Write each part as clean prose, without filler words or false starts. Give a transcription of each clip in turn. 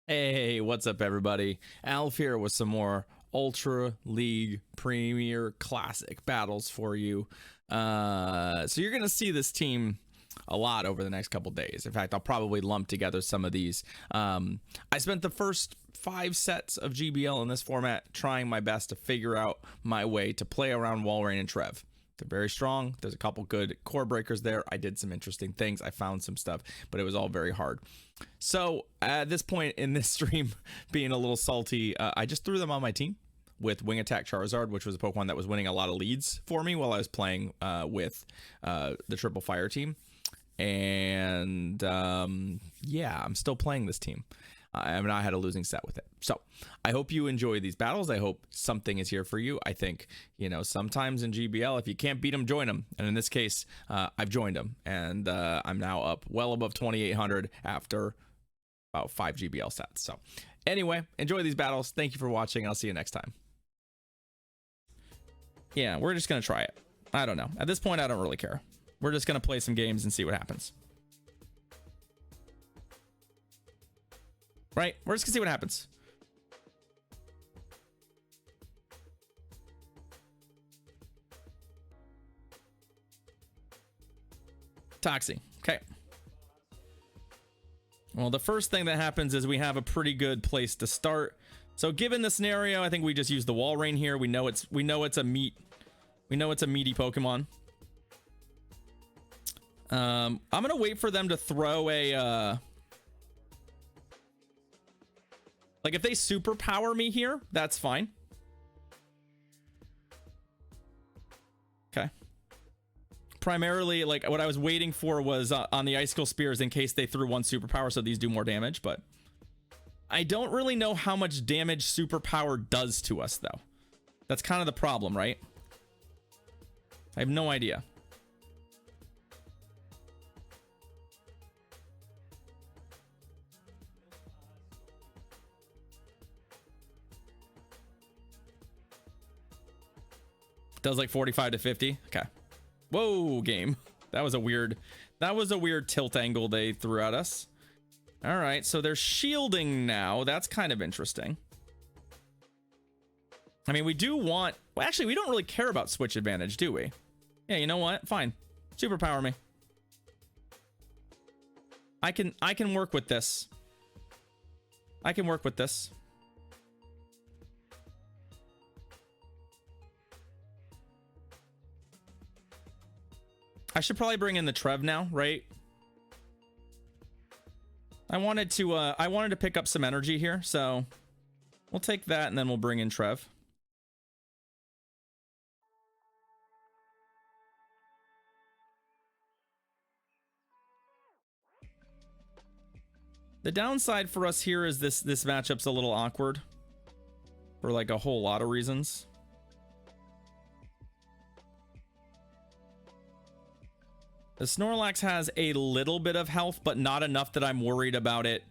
Hey, what's up, everybody? Alf here with some more Ultra League Premier Classic battles for you. So you're going to see this team a lot over the next couple days. In fact, I'll probably lump together some of these. I spent the first 5 sets of GBL in this format trying my best to figure out my way to play around Walrein and Trev. They're very strong. There's a couple good core breakers there. I did some interesting things. I found some stuff, but it was all very hard. So at this point in this stream, being a little salty, I just threw them on my team with Wing Attack Charizard, which was a Pokemon that was winning a lot of leads for me while I was playing with the Triple Fire team. And yeah, I'm still playing this team. I mean, I had a losing set with it. So I hope you enjoy these battles. I hope something is here for you. I think, you know, sometimes in GBL, if you can't beat them, join them. And in this case, I've joined them. And I'm now up well above 2,800 after about 5 GBL sets. So anyway, enjoy these battles. Thank you for watching. I'll see you next time. Yeah, we're just going to try it. I don't know. At this point, I don't really care. We're just going to play some games and see what happens. Right? We're just gonna see what happens. Toxie. Okay. Well, the first thing that happens is we have a pretty good place to start. So given the scenario, I think we just use the Walrein here. We know it's a meaty Pokemon. I'm gonna wait for them to throw a like, if they superpower me here, that's fine. Okay. Primarily, like, what I was waiting for was on the Icicle Spears in case they threw one superpower, so these do more damage, but I don't really know how much damage superpower does to us, though. That's kind of the problem, right? I have no idea. Does like 45 to 50. Okay. Whoa, game. That was a weird tilt angle they threw at us. All right, so they're shielding now. That's kind of interesting. I mean, we do want, well, actually, we don't really care about switch advantage, do we? Yeah, you know what? Fine. Superpower me. I can work with this. I can work with this. I should probably bring in the Trev now, right? I wanted to pick up some energy here, so we'll take that and then we'll bring in Trev. The downside for us here is this matchup's a little awkward for like a whole lot of reasons. The Snorlax has a little bit of health, but not enough that I'm worried about it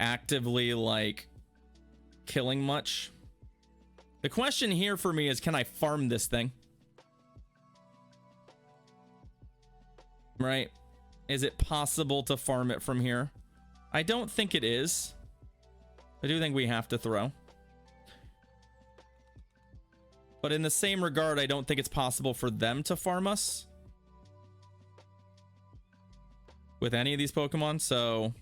actively, like, killing much. The question here for me is, can I farm this thing? Right? Is it possible to farm it from here? I don't think it is. I do think we have to throw. But in the same regard, I don't think it's possible for them to farm us with any of these Pokemon, so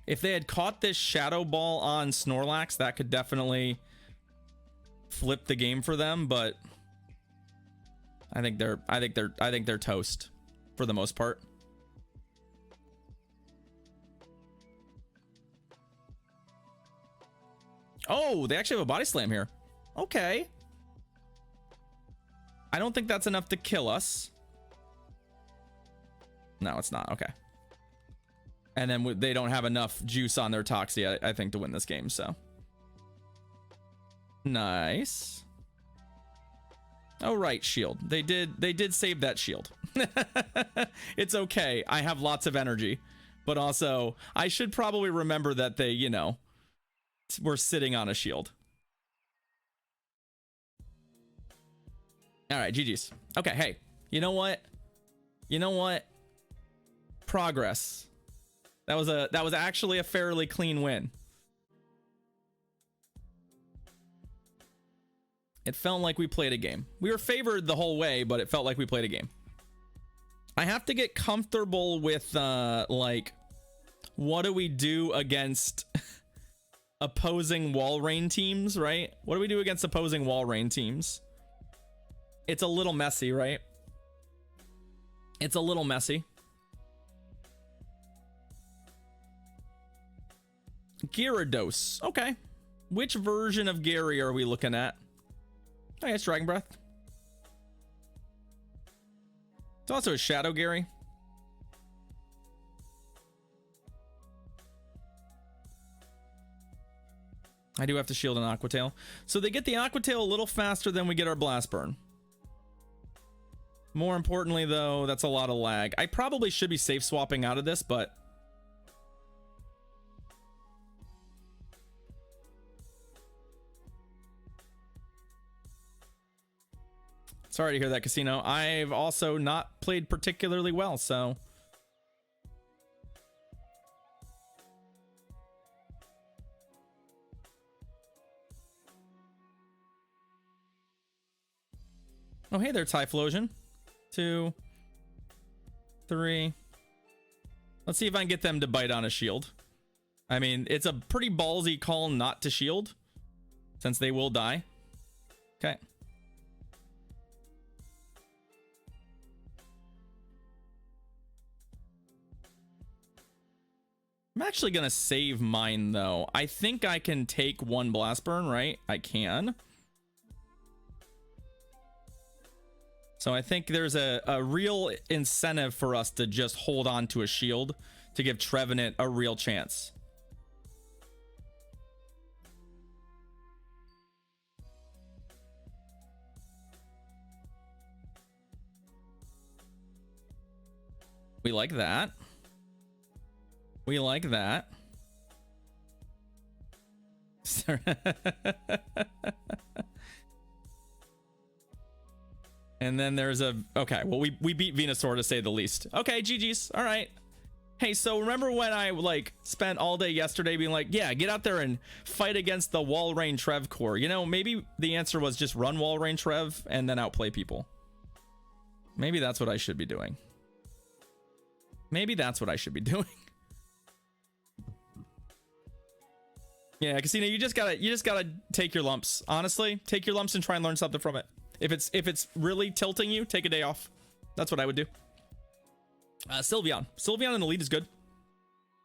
if they had caught this Shadow Ball on Snorlax, that could definitely flip the game for them, but I think they're toast for the most part. Oh, they actually have a Body Slam here. Okay. I don't think that's enough to kill us. No, it's not. Okay. And then they don't have enough juice on their Toxie, I think, to win this game, so. Nice. Oh, right, shield. They did save that shield. It's okay. I have lots of energy. But also, I should probably remember that they, you know, were sitting on a shield. All right, GG's. Okay, hey, You know what? You know what? Progress. That was actually a fairly clean win. It felt like we played a game. We were favored the whole way, but it felt like we played a game. I have to get comfortable with like, what do we do against opposing Walrein teams, right? What do we do against opposing Walrein teams? It's a little messy, right? It's a little messy. Gyarados. Okay. Which version of Gary are we looking at? Oh, yeah, it's Dragon Breath. It's also a Shadow Gary. I do have to shield an Aqua Tail. So they get the Aqua Tail a little faster than we get our Blast Burn. More importantly, though, that's a lot of lag. I probably should be safe swapping out of this, but... Sorry to hear that, Casino. I've also not played particularly well, so... Oh, hey there, Typhlosion. 2, 3. Let's see if I can get them to bite on a shield. I mean, it's a pretty ballsy call not to shield, since they will die. Okay. I'm actually gonna save mine, though. I think I can take one Blast Burn, right? I can. So I think there's a real incentive for us to just hold on to a shield to give Trevenant a real chance. We like that. We like that. And then there's a... Okay, well, we beat Venusaur to say the least. Okay, GG's. All right. Hey, so remember when I, like, spent all day yesterday being like, yeah, get out there and fight against the Walrein Trev core? You know, maybe the answer was just run Walrein Trev and then outplay people. Maybe that's what I should be doing. Maybe that's what I should be doing. Yeah, Casino, you just gotta take your lumps. Honestly, take your lumps and try and learn something from it. If it's really tilting you, take a day off. That's what I would do. Sylveon. Sylveon in the lead is good.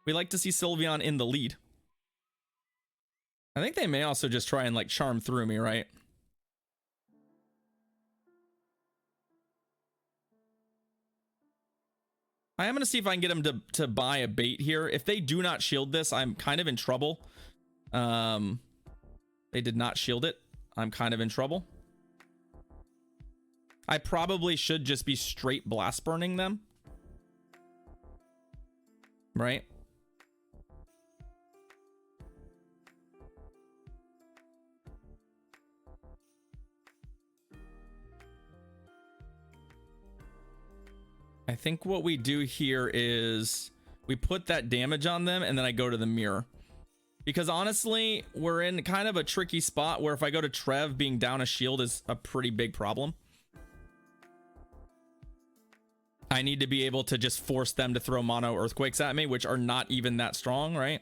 We like to see Sylveon in the lead. I think they may also just try and like charm through me, right? I am going to see if I can get them to buy a bait here. If they do not shield this, I'm kind of in trouble. They did not shield it. I'm kind of in trouble. I probably should just be straight blast burning them. Right? I think what we do here is we put that damage on them and then I go to the mirror. Because honestly, we're in kind of a tricky spot where if I go to Trev, being down a shield is a pretty big problem. I need to be able to just force them to throw mono earthquakes at me, which are not even that strong, right?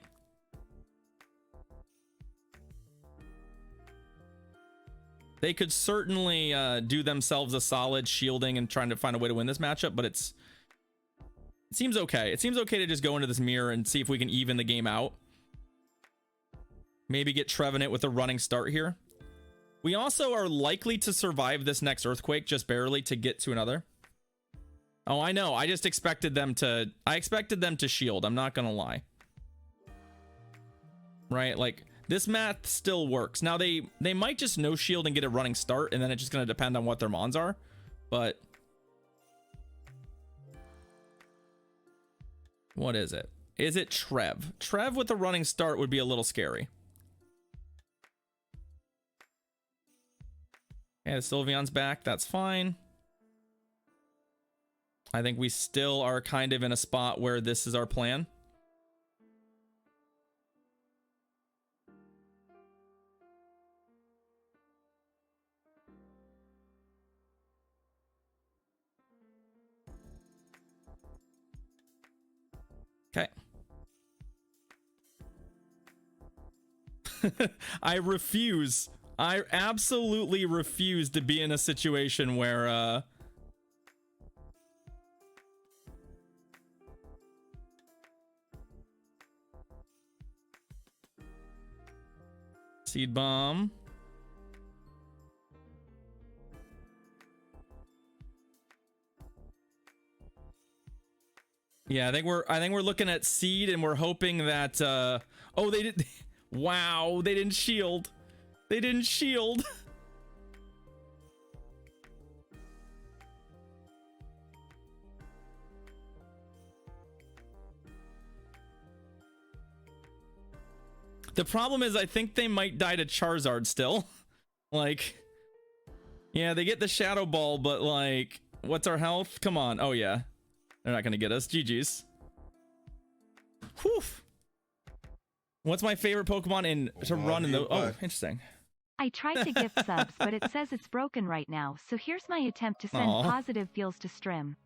They could certainly do themselves a solid shielding and trying to find a way to win this matchup, but it seems okay. It seems okay to just go into this mirror and see if we can even the game out. Maybe get Trevenant with a running start here. We also are likely to survive this next earthquake just barely to get to another. Oh, I know. I just expected them to... I expected them to shield. I'm not gonna lie. Right? Like, this math still works. Now, they might just no shield and get a running start, and then it's just gonna depend on what their mons are. But... what is it? Is it Trev? Trev with a running start would be a little scary. Yeah, Sylveon's back. That's fine. I think we still are kind of in a spot where this is our plan. Okay. I refuse. I absolutely refuse to be in a situation where seed bomb. Yeah, I think we're looking at seed, and we're hoping that oh, they did. Wow, they didn't shield. They didn't shield. The problem is I think they might die to Charizard still. Like, yeah, they get the Shadow Ball, but like, what's our health? Come on. Oh yeah. They're not gonna get us. GG's. Whew. What's my favorite Pokemon to run in the... Oh, interesting. I tried to gift subs, but it says it's broken right now, so here's my attempt to send positive feels to Strim.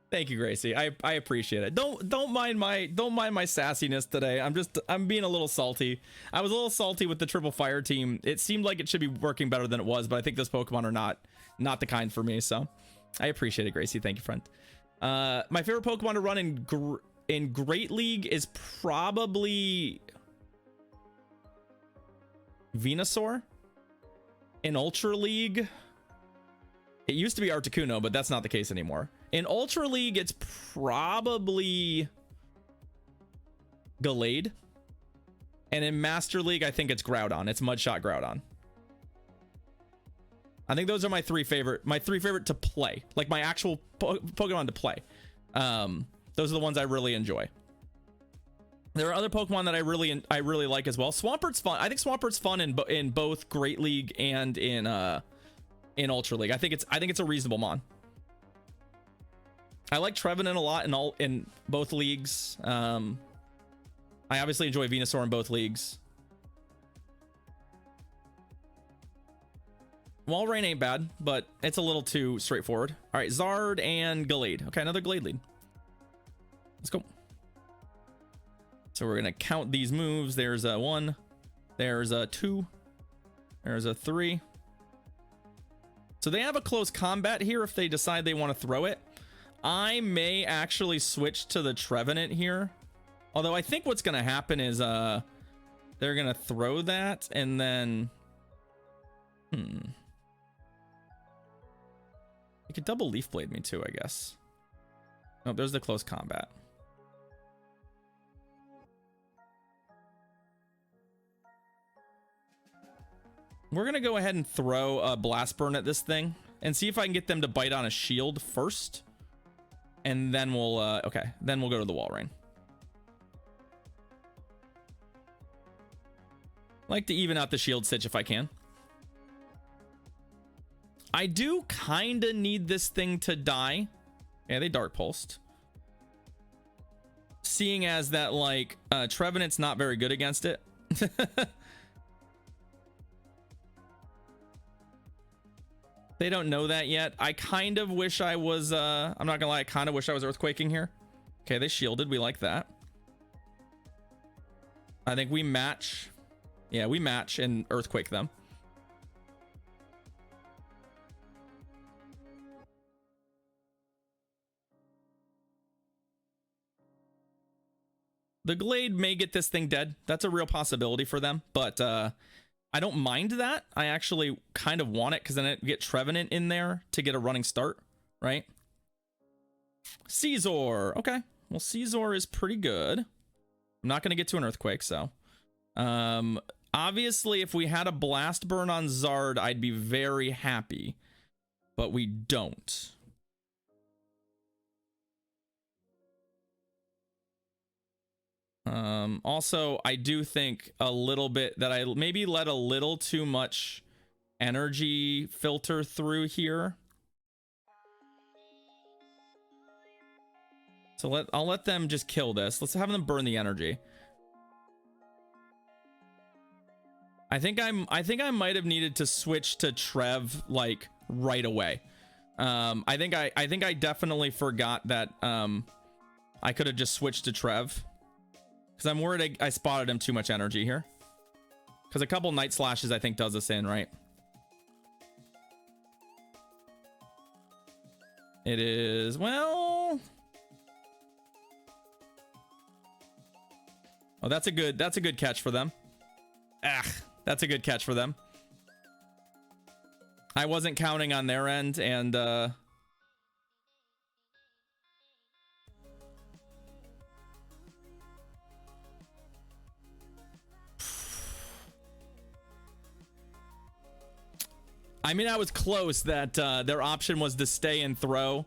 Thank you, Gracie. I appreciate it. Don't mind my sassiness today. I'm being a little salty. I was a little salty with the Triple Fire team. It seemed like it should be working better than it was, but I think those Pokemon are not the kind for me, so I appreciate it, Gracie. Thank you, friend. My favorite Pokemon to run in Great League is probably Venusaur. In Ultra League, it used to be Articuno, but that's not the case anymore. In Ultra League, it's probably Gallade. And in Master League, I think it's Groudon. It's Mudshot Groudon. I think those are my three favorite to play. Like my actual Pokemon to play. Those are the ones I really enjoy. There are other Pokemon that I really like as well. Swampert's fun. I think Swampert's fun in both Great League and in Ultra League. I think it's a reasonable mon. I like Trevenant a lot in both leagues. I obviously enjoy Venusaur in both leagues. Walrein ain't bad, but it's a little too straightforward. All right, Zard and Gallade. Okay, another Glade lead. Let's go. So we're gonna count these moves. There's a 1, there's a 2, there's a 3. So they have a close combat here if they decide they want to throw it. I may actually switch to the Trevenant here. Although I think what's gonna happen is they're gonna throw that and then you could double Leaf Blade me too, I guess. Oh, there's the close combat. We're gonna go ahead and throw a Blast Burn at this thing and see if I can get them to bite on a shield first, and then we'll okay, then we'll go to the Walrein. Like to even out the shield stitch if I can. I do kind of need this thing to die. Yeah, they Dark Pulsed. Seeing as that like Trevenant's not very good against it. They don't know that yet. I kind of wish I was I'm not gonna lie, I kind of wish I was Earthquaking here. Okay, they shielded. We like that. I think we match. Yeah, we match and Earthquake them. The Glade may get this thing dead. That's a real possibility for them, but I don't mind that. I actually kind of want it because then I get Trevenant in there to get a running start, right? Caesar. Okay. Well, Caesar is pretty good. I'm not going to get to an Earthquake, so. Obviously, if we had a Blast Burn on Zard, I'd be very happy, but we don't. Also, I do think a little bit that I maybe let a little too much energy filter through here. So I'll let them just kill this. Let's have them burn the energy. I think I might have needed to switch to Trev like right away. I think I definitely forgot that I could have just switched to Trev, because I'm worried I spotted him too much energy here. Because a couple Night Slashes I think does us in, right? It is, well, oh, that's a good catch for them. Ah, that's a good catch for them. I wasn't counting on their end, and I mean, I was close that their option was to stay and throw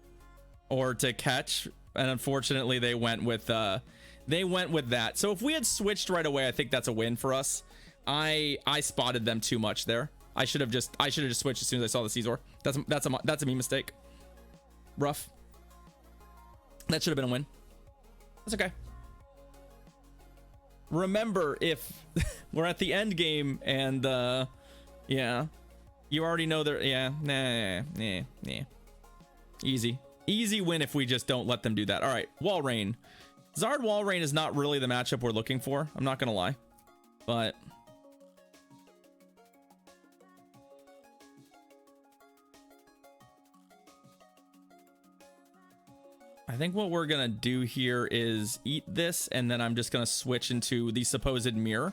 or to catch, and unfortunately they went with that. So if we had switched right away, I think that's a win for us. I spotted them too much there. I should have just switched as soon as I saw the Caesar. That's a me mistake. Rough. That should have been a win. That's okay. Remember, if we're at the end game and yeah, you already know they're, yeah, nah. Easy win if we just don't let them do that. All right, Walrein. Zard Walrein is not really the matchup we're looking for. I'm not gonna lie, but I think what we're gonna do here is eat this, and then I'm just gonna switch into the supposed mirror.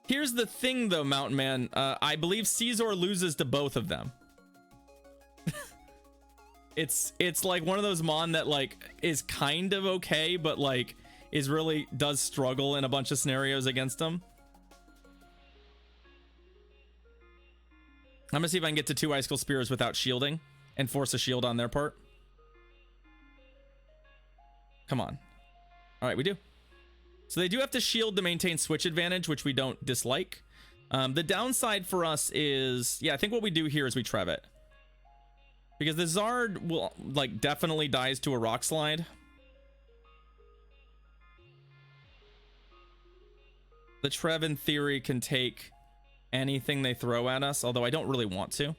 Here's the thing though, Mountain Man. I believe Caesar loses to both of them. It's like one of those Mon that like is kind of okay, but like does struggle in a bunch of scenarios against them. I'm gonna see if I can get to 2 Icicle Spears without shielding and force a shield on their part. Come on. All right, we do. So they do have to shield to maintain switch advantage, which we don't dislike. The downside for us is, yeah, I think what we do here is we Trev it. Because the Zard will, like, definitely dies to a Rock Slide. The Trev, in theory, can take anything they throw at us, although I don't really want to.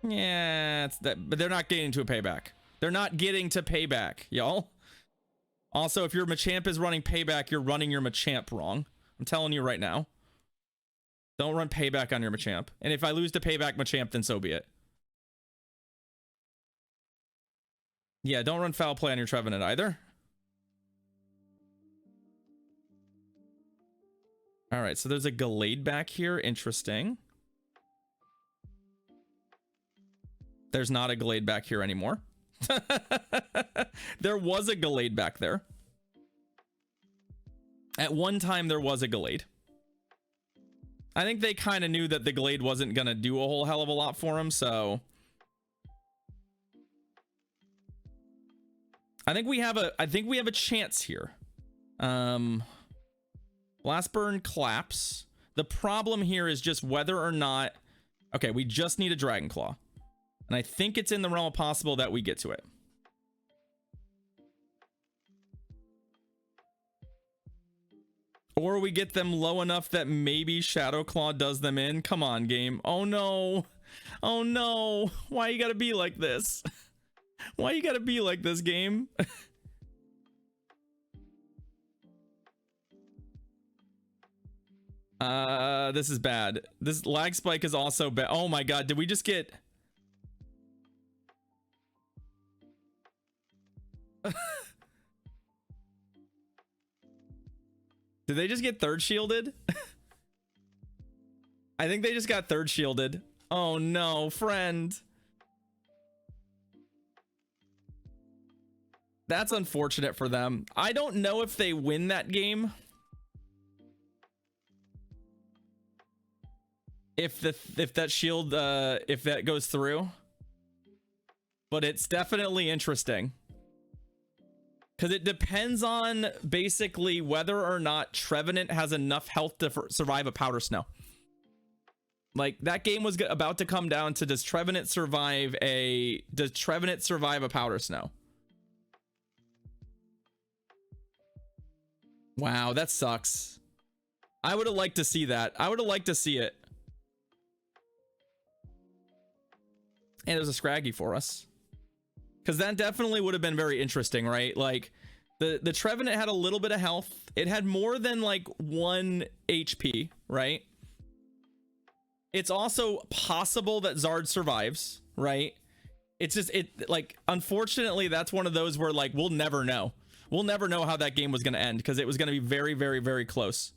Yeah, it's that, but they're not getting to a payback. They're not getting to payback, y'all. Also, if your Machamp is running payback, you're running your Machamp wrong. I'm telling you right now. Don't run payback on your Machamp. And if I lose to payback Machamp, then so be it. Yeah, don't run foul play on your Trevenant either. All right, so there's a Gallade back here. Interesting. There's not a Gallade back here anymore. There was a Gallade back there. At one time, there was a Gallade. I think they kind of knew that the Gallade wasn't going to do a whole hell of a lot for him, so I think we have a chance here. Blast Burn claps. The problem here is just whether or not, okay, we just need a Dragon Claw. And I think it's in the realm of possible that we get to it. Or we get them low enough that maybe Shadow Claw does them in. Come on, game. Oh no. Oh no. Why you gotta be like this? Why you gotta be like this, game? This is bad. This lag spike is also bad. Oh my god, did we just get... Did they just get third shielded? I think they just got third shielded. Oh no, friend. That's unfortunate for them. I don't know if they win that game. If that shield if that goes through. But it's definitely interesting. Because it depends on basically whether or not Trevenant has enough health to survive a powder snow. Like, that game was about to come down to, does Trevenant survive a powder snow? Wow, that sucks. I would have liked to see that. I would have liked to see it. And it was a Scraggy for us. Because that definitely would have been very interesting, right? Like, the Trevenant had a little bit of health. It had more than, like, 1 HP, right? It's also possible that Zard survives, right? It's just, like, unfortunately, that's one of those where, like, we'll never know. We'll never know how that game was going to end, because it was going to be very, very, very close.